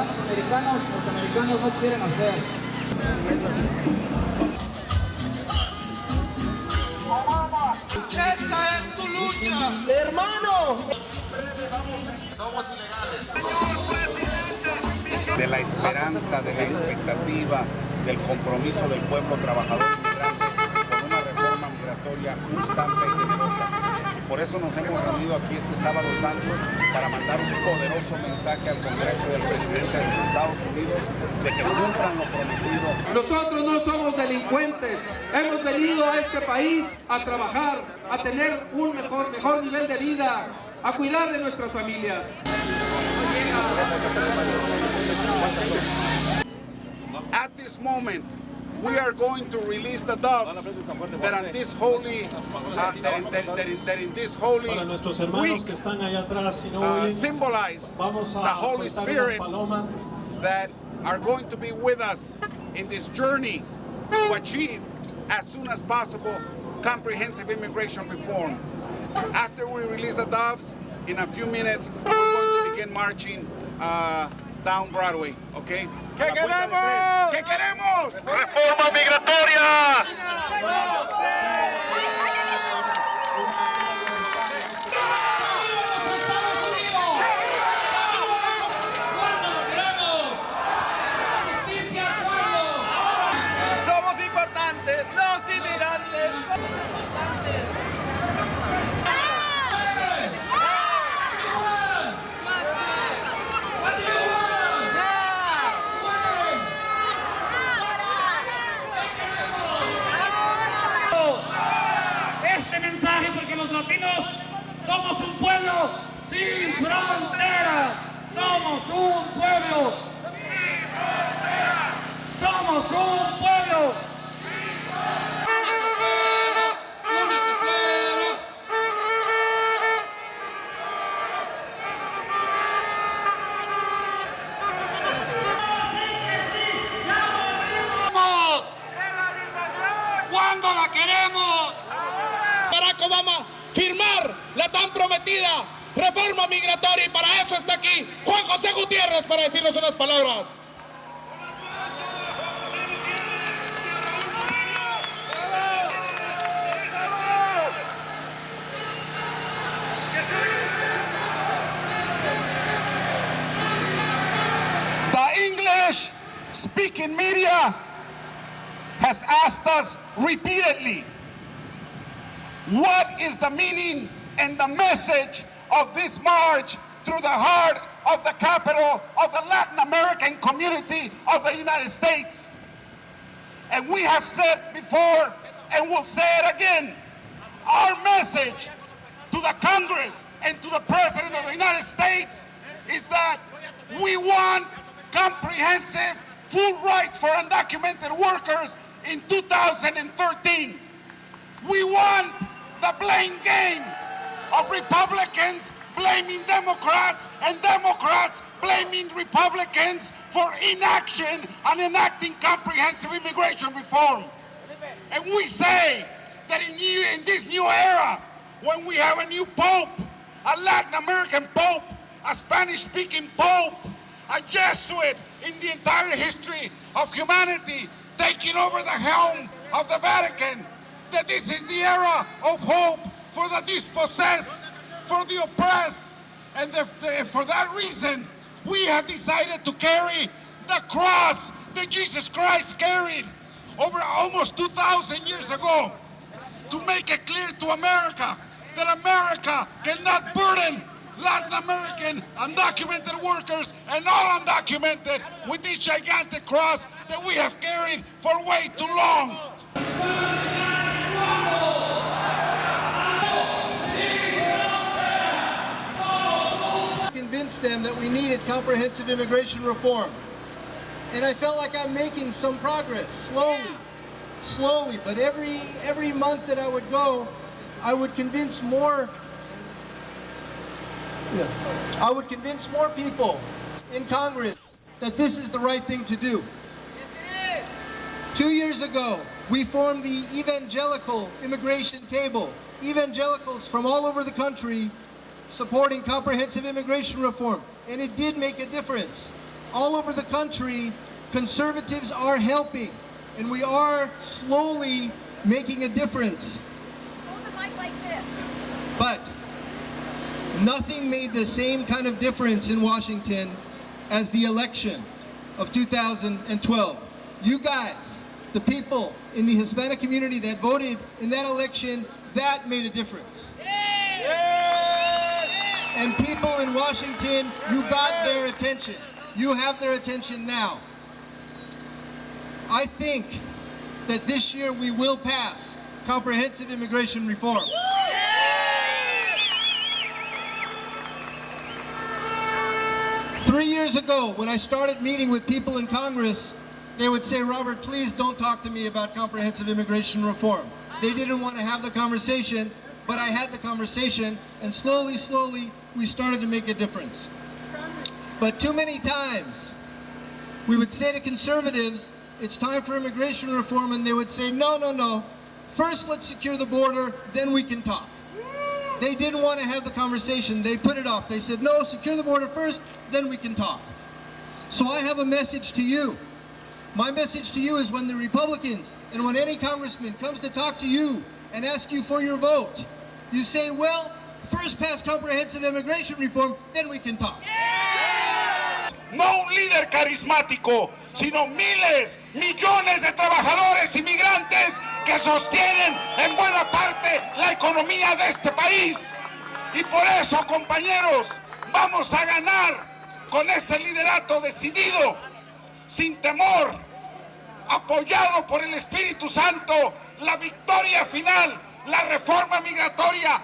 ciudadanos americanos, norteamericanos no quieren hacer. Esta es tu lucha, ¡Hermano! Somos ilegales. De la esperanza, de la expectativa, del compromiso del pueblo trabajador inmigrante con una reforma migratoria justa, amplia y generosa. Por eso nos hemos reunido aquí este sábado santo para mandar un poderoso mensaje al Congreso y al Presidente de los Estados Unidos de que cumplan lo prometido. Nosotros no somos delincuentes, hemos venido a este país a trabajar, a tener un mejor nivel de vida, a cuidar de nuestras familias. At this moment, we are going to release the doves that in this holy, Para nuestros hermanos week que están allá atrás, si no oyen, symbolize vamos the a Holy soltar Spirit unas palomas that are going to be with us in this journey to achieve as soon as possible comprehensive immigration reform. After we release the doves, in a few minutes, we're going to begin marching down Broadway, okay? ¿Qué queremos? ¿Qué queremos? ¡Reforma migratoria! Somos importantes, los inmigrantes. Este mensaje porque los latinos somos un pueblo sin fronteras. Somos un pueblo sin fronteras. Somos un pueblo. ¿Cuándo la queremos? Barack Obama firmar la tan prometida reforma migratoria y para eso está aquí Juan Gutierrez para decirnos unas palabras. The English-speaking media has asked us repeatedly, what is the meaning and the message of this march through the heart of the capital of the Latin American community of the United States? And we have said before, and will say it again, our message to the Congress and to the President of the United States is that we want comprehensive full rights for undocumented workers in 2013. We want the blame game of Republicans blaming Democrats and Democrats blaming Republicans for inaction and enacting comprehensive immigration reform. And we say that in this new era, when we have a new pope, a Latin American pope, a Spanish-speaking pope, a Jesuit in the entire history of humanity taking over the helm of the Vatican, that this is the era of hope for the dispossessed, for the oppressed, and for that reason, we have decided to carry the cross that Jesus Christ carried over almost 2,000 years ago to make it clear to America that America cannot burden Latin American undocumented workers and all undocumented with this gigantic cross that we have carried for way too long. Convinced them that we needed comprehensive immigration reform. And I felt like I'm making some progress, slowly, but every month that I would go, I would convince more people in Congress that this is the right thing to do. 2 years ago, we formed the Evangelical Immigration Table. Evangelicals from all over the country supporting comprehensive immigration reform. And it did make a difference. all over the country, conservatives are helping, and we are slowly making a difference. Hold the mic like this. But nothing made the same kind of difference in Washington as the election of 2012. You guys, the people in the Hispanic community that voted in that election, that made a difference. And people in Washington, you got their attention. You have their attention now. I think that this year we will pass comprehensive immigration reform. 3 years ago, when I started meeting with people in Congress, they would say, Robert, please don't talk to me about comprehensive immigration reform. They didn't want to have the conversation, but I had the conversation, and slowly, we started to make a difference. But too many times, we would say to conservatives, it's time for immigration reform, and they would say, no. First, let's secure the border, then we can talk. They didn't want to have the conversation. They put it off. They said, no, secure the border first, then we can talk. So I have a message to you. My message to you is when the Republicans and when any congressman comes to talk to you and ask you for your vote, you say, well, first pass comprehensive immigration reform, then we can talk. No un líder carismático, sino miles, millones de trabajadores inmigrantes que sostienen en buena parte la economía de este país. Y por eso, compañeros, vamos a ganar con ese liderato decidido, sin temor, apoyado por el Espíritu Santo, la victoria final, la reforma migratoria